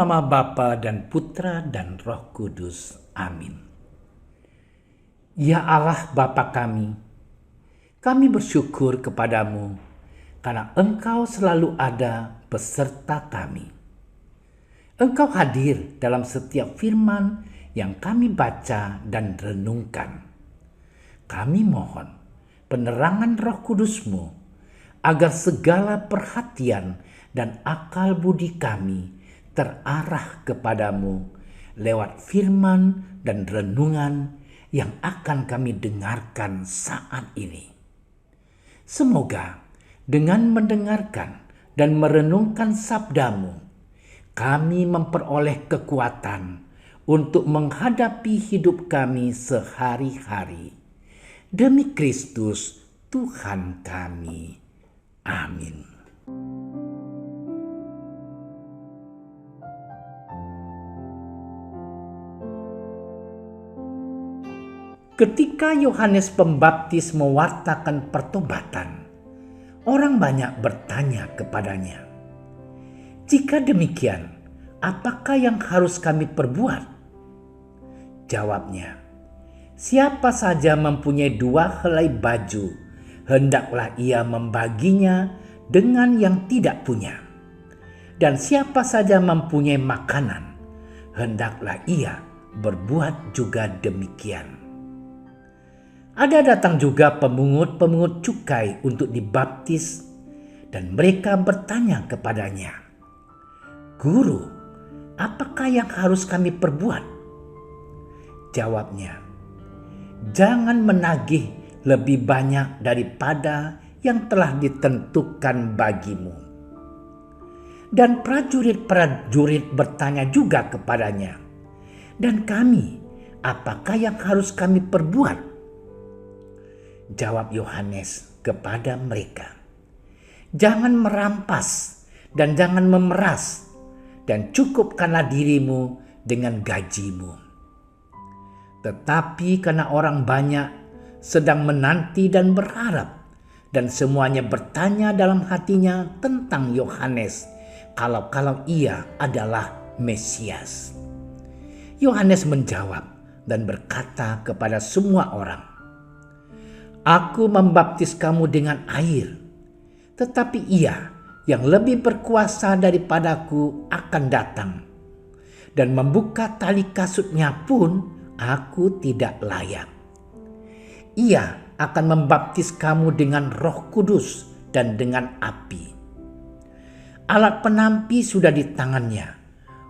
nama Bapa dan Putra dan Roh Kudus. Amin. Ya Allah Bapa kami bersyukur kepadamu karena Engkau selalu ada beserta kami. Engkau hadir dalam setiap firman yang kami baca dan renungkan. Kami mohon penerangan Roh Kudus-Mu agar segala perhatian dan akal budi kami terarah kepadamu lewat firman dan renungan yang akan kami dengarkan saat ini. Semoga dengan mendengarkan dan merenungkan sabdamu, kami memperoleh kekuatan untuk menghadapi hidup kami sehari-hari. Demi Kristus Tuhan kami. Amin. Ketika Yohanes Pembaptis mewartakan pertobatan, orang banyak bertanya kepadanya, "Jika demikian, apakah yang harus kami perbuat?" Jawabnya, "Siapa saja mempunyai 2 helai baju, hendaklah ia membaginya dengan yang tidak punya. Dan siapa saja mempunyai makanan, hendaklah ia berbuat juga demikian." Ada datang juga pemungut-pemungut cukai untuk dibaptis, dan mereka bertanya kepadanya, "Guru, apakah yang harus kami perbuat?" Jawabnya, "Jangan menagih lebih banyak daripada yang telah ditentukan bagimu." Dan prajurit-prajurit bertanya juga kepadanya, "Dan kami, apakah yang harus kami perbuat?" Jawab Yohanes kepada mereka, "Jangan merampas dan jangan memeras, dan cukupkanlah dirimu dengan gajimu." Tetapi karena orang banyak sedang menanti dan berharap, dan semuanya bertanya dalam hatinya tentang Yohanes, kalau ia adalah Mesias. Yohanes menjawab dan berkata kepada semua orang, "Aku membaptis kamu dengan air, tetapi Ia yang lebih berkuasa daripadaku akan datang, dan membuka tali kasutnya pun aku tidak layak. Ia akan membaptis kamu dengan Roh Kudus dan dengan api. Alat penampi sudah di tangannya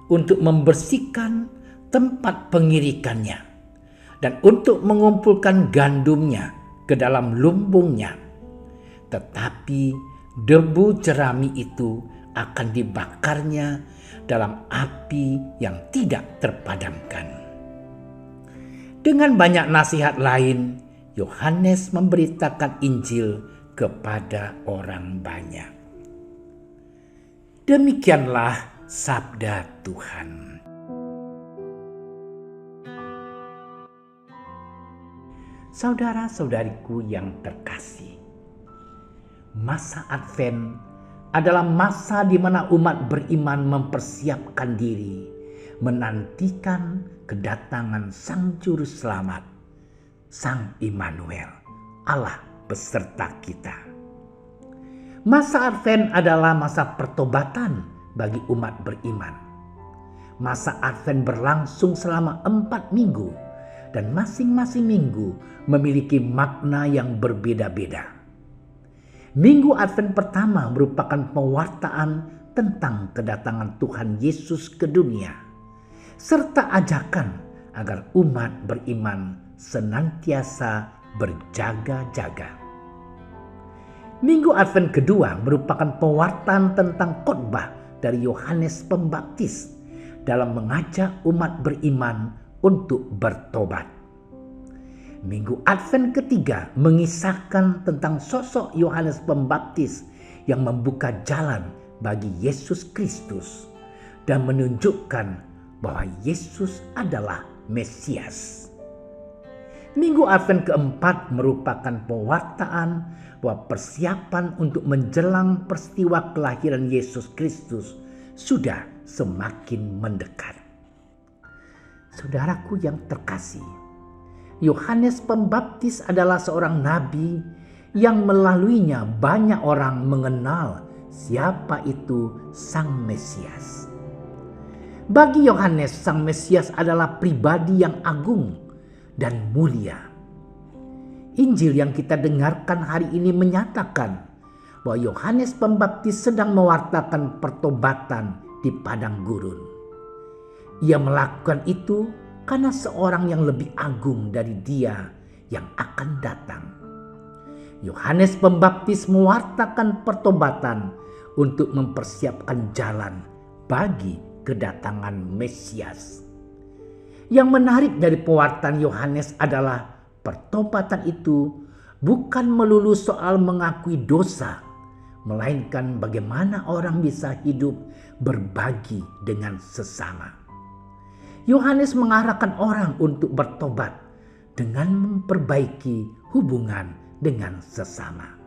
untuk membersihkan tempat pengirikannya dan untuk mengumpulkan gandumnya ke dalam lumbungnya. Tetapi debu jerami itu akan dibakarnya dalam api yang tidak terpadamkan." Dengan banyak nasihat lain, Yohanes memberitakan Injil kepada orang banyak. Demikianlah sabda Tuhan. Saudara-saudariku yang terkasih, masa Advent adalah masa di mana umat beriman mempersiapkan diri, menantikan kedatangan Sang Juru Selamat, Sang Immanuel, Allah beserta kita. Masa Advent adalah masa pertobatan bagi umat beriman. Masa Advent berlangsung selama 4 minggu, dan masing-masing minggu memiliki makna yang berbeda-beda. Minggu Advent pertama merupakan pewartaan tentang kedatangan Tuhan Yesus ke dunia, serta ajakan agar umat beriman senantiasa berjaga-jaga. Minggu Advent kedua merupakan pewartaan tentang khotbah dari Yohanes Pembaptis dalam mengajak umat beriman untuk bertobat. Minggu Advent ketiga mengisahkan tentang sosok Yohanes Pembaptis yang membuka jalan bagi Yesus Kristus dan menunjukkan bahwa Yesus adalah Mesias. Minggu Advent keempat merupakan pewartaan bahwa persiapan untuk menjelang peristiwa kelahiran Yesus Kristus sudah semakin mendekat. Saudaraku yang terkasih, Yohanes Pembaptis adalah seorang nabi yang melaluinya banyak orang mengenal siapa itu Sang Mesias. Bagi Yohanes, Sang Mesias adalah pribadi yang agung dan mulia. Injil yang kita dengarkan hari ini menyatakan bahwa Yohanes Pembaptis sedang mewartakan pertobatan di padang gurun. Ia melakukan itu karena seorang yang lebih agung dari dia yang akan datang. Yohanes Pembaptis mewartakan pertobatan untuk mempersiapkan jalan bagi kedatangan Mesias. Yang menarik dari pewartaan Yohanes adalah pertobatan itu bukan melulu soal mengakui dosa, melainkan bagaimana orang bisa hidup berbagi dengan sesama. Yohanes mengarahkan orang untuk bertobat dengan memperbaiki hubungan dengan sesama.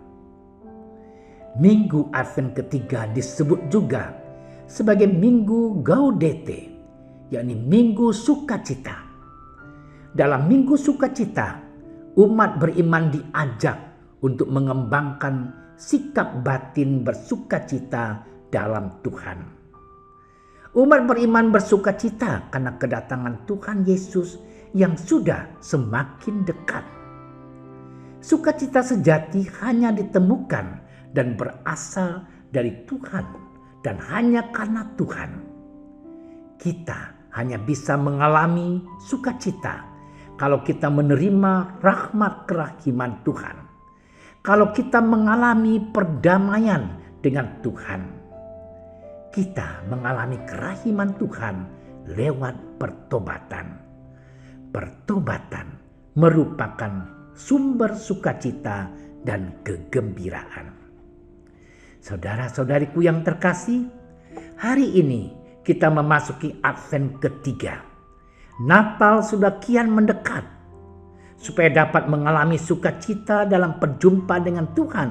Minggu Advent ketiga disebut juga sebagai Minggu Gaudete, yakni Minggu Sukacita. Dalam Minggu Sukacita, umat beriman diajak untuk mengembangkan sikap batin bersukacita dalam Tuhan. Umat beriman bersukacita karena kedatangan Tuhan Yesus yang sudah semakin dekat. Sukacita sejati hanya ditemukan dan berasal dari Tuhan dan hanya karena Tuhan. Kita hanya bisa mengalami sukacita kalau kita menerima rahmat kerahiman Tuhan. Kalau kita mengalami perdamaian dengan Tuhan. Kita mengalami kerahiman Tuhan lewat pertobatan. Pertobatan merupakan sumber sukacita dan kegembiraan. Saudara-saudariku yang terkasih, hari ini kita memasuki Advent ketiga. Natal sudah kian mendekat. Supaya dapat mengalami sukacita dalam perjumpaan dengan Tuhan,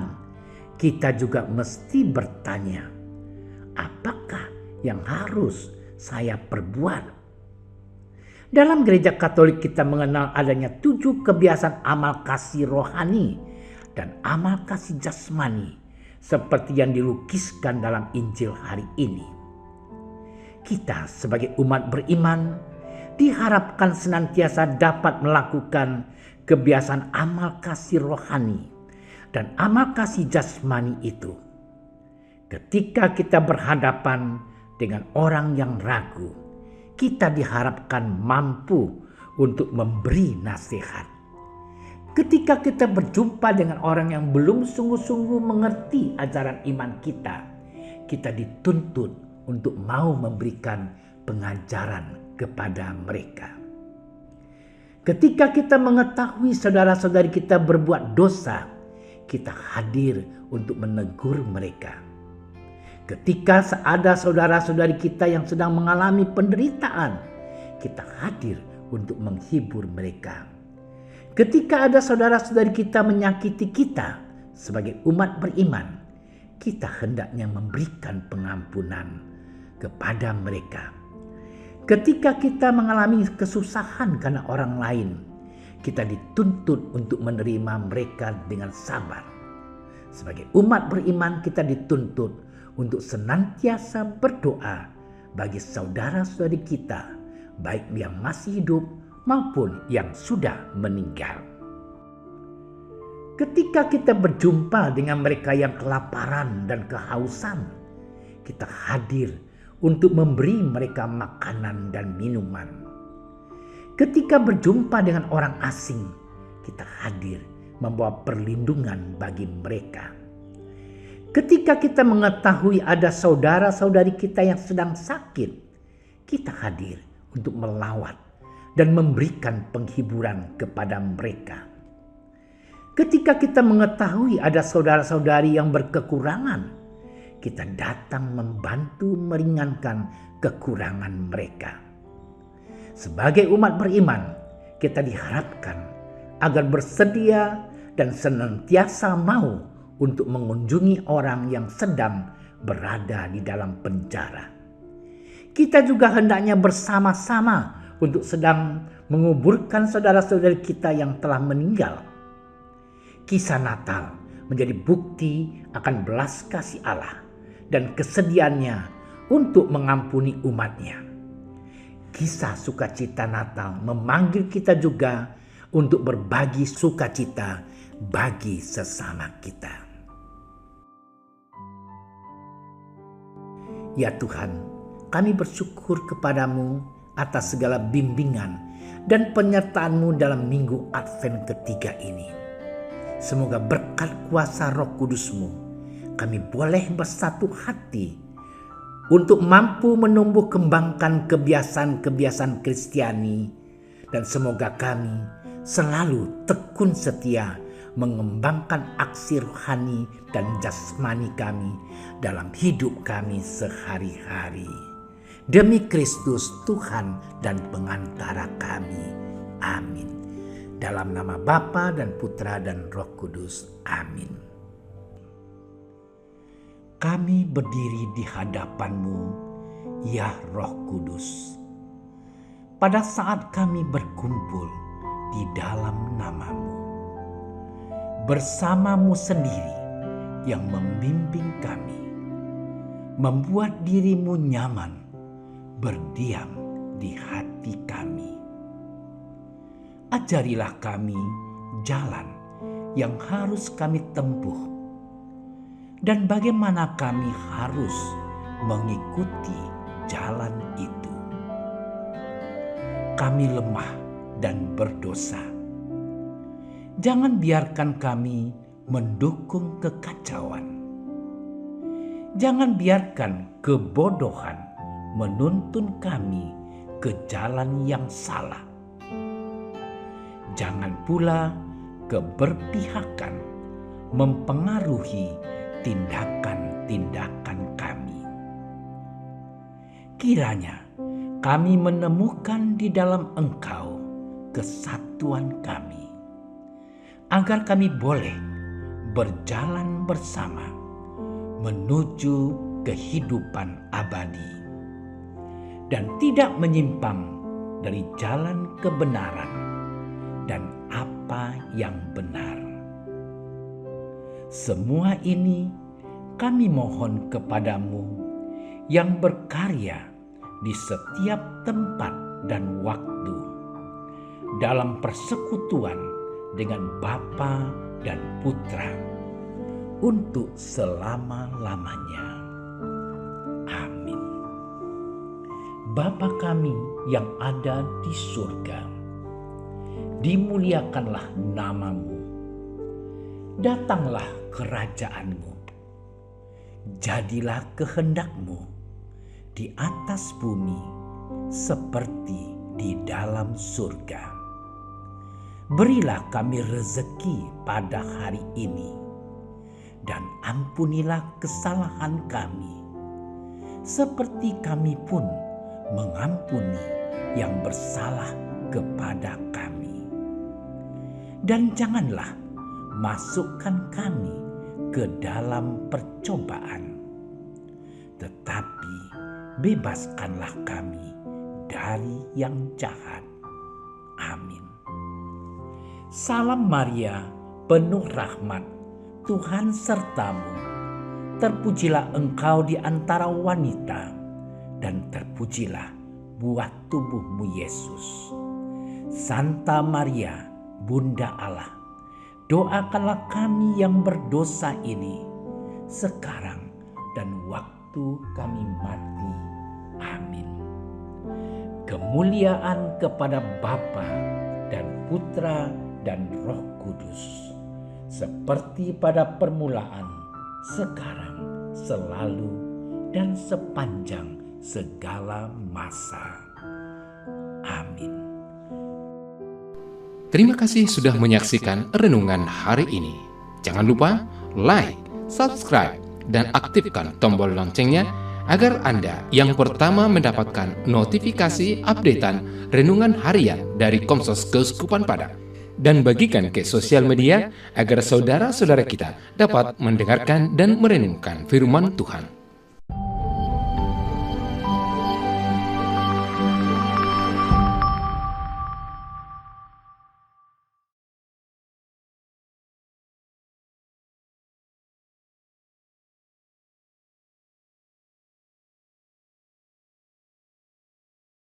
kita juga mesti bertanya, apakah yang harus saya perbuat? Dalam gereja Katolik kita mengenal adanya 7 kebiasaan amal kasih rohani dan amal kasih jasmani seperti yang dilukiskan dalam Injil hari ini. Kita sebagai umat beriman diharapkan senantiasa dapat melakukan kebiasaan amal kasih rohani dan amal kasih jasmani itu. Ketika kita berhadapan dengan orang yang ragu, kita diharapkan mampu untuk memberi nasihat. Ketika kita berjumpa dengan orang yang belum sungguh-sungguh mengerti ajaran iman kita, kita dituntut untuk mau memberikan pengajaran kepada mereka. Ketika kita mengetahui saudara-saudari kita berbuat dosa, kita hadir untuk menegur mereka. Ketika ada saudara-saudari kita yang sedang mengalami penderitaan, kita hadir untuk menghibur mereka. Ketika ada saudara-saudari kita menyakiti kita sebagai umat beriman, kita hendaknya memberikan pengampunan kepada mereka. Ketika kita mengalami kesusahan karena orang lain, kita dituntut untuk menerima mereka dengan sabar. Sebagai umat beriman, kita dituntut untuk senantiasa berdoa bagi saudara-saudari kita, baik yang masih hidup maupun yang sudah meninggal. Ketika kita berjumpa dengan mereka yang kelaparan dan kehausan, kita hadir untuk memberi mereka makanan dan minuman. Ketika berjumpa dengan orang asing, kita hadir membawa perlindungan bagi mereka. Ketika kita mengetahui ada saudara-saudari kita yang sedang sakit, kita hadir untuk melawat dan memberikan penghiburan kepada mereka. Ketika kita mengetahui ada saudara-saudari yang berkekurangan, kita datang membantu meringankan kekurangan mereka. Sebagai umat beriman, kita diharapkan agar bersedia dan senantiasa mau untuk mengunjungi orang yang sedang berada di dalam penjara. kita juga hendaknya bersama-sama untuk sedang menguburkan saudara-saudari kita yang telah meninggal. Kisah Natal menjadi bukti akan belas kasih Allah dan kesediaannya untuk mengampuni umatnya. Kisah sukacita Natal memanggil kita juga untuk berbagi sukacita bagi sesama kita. Ya Tuhan, kami bersyukur kepadamu atas segala bimbingan dan penyertaan-Mu dalam minggu Advent ketiga ini. Semoga berkat kuasa Roh Kudus-Mu, kami boleh bersatu hati untuk mampu menumbuh kembangkan kebiasaan-kebiasaan Kristiani, dan semoga kami selalu tekun setia mengembangkan aksi rohani dan jasmani kami dalam hidup kami sehari-hari. Demi Kristus Tuhan dan pengantara kami. Amin. Dalam nama Bapa dan Putra dan Roh Kudus. Amin. Kami berdiri di hadapan-Mu, ya Roh Kudus. Pada saat kami berkumpul di dalam nama-Mu, bersama-Mu sendiri yang membimbing kami, membuat diri-Mu nyaman berdiam di hati kami. Ajarilah kami jalan yang harus kami tempuh dan bagaimana kami harus mengikuti jalan itu. Kami lemah dan berdosa. Jangan biarkan kami mendukung kekacauan. Jangan biarkan kebodohan menuntun kami ke jalan yang salah. Jangan pula keberpihakan mempengaruhi tindakan-tindakan kami. Kiranya kami menemukan di dalam Engkau kesatuan kami, agar kami boleh berjalan bersama menuju kehidupan abadi dan tidak menyimpang dari jalan kebenaran dan apa yang benar. Semua ini kami mohon kepadamu yang berkarya di setiap tempat dan waktu dalam persekutuan dengan Bapa dan Putra untuk selama-lamanya. Amin. Bapa kami yang ada di surga, dimuliakanlah nama-Mu. Datanglah kerajaan-Mu. Jadilah kehendak-Mu di atas bumi seperti di dalam surga. Berilah kami rezeki pada hari ini, dan ampunilah kesalahan kami, seperti kami pun mengampuni yang bersalah kepada kami. Dan janganlah masukkan kami ke dalam percobaan, tetapi bebaskanlah kami dari yang jahat. Amin. Salam Maria, penuh rahmat, Tuhan sertamu. Terpujilah engkau di antara wanita, dan terpujilah buah tubuhmu Yesus. Santa Maria, Bunda Allah, doakanlah kami yang berdosa ini, sekarang dan waktu kami mati. Amin. Kemuliaan kepada Bapa dan Putra dan Roh Kudus, seperti pada permulaan, sekarang, selalu, dan sepanjang segala masa. Amin. Terima kasih sudah menyaksikan renungan hari ini. Jangan lupa like, subscribe, dan aktifkan tombol loncengnya agar Anda yang pertama mendapatkan notifikasi updatean renungan harian dari Komsos Keuskupan Padang. Dan bagikan ke sosial media agar saudara-saudara kita dapat mendengarkan dan merenungkan firman Tuhan.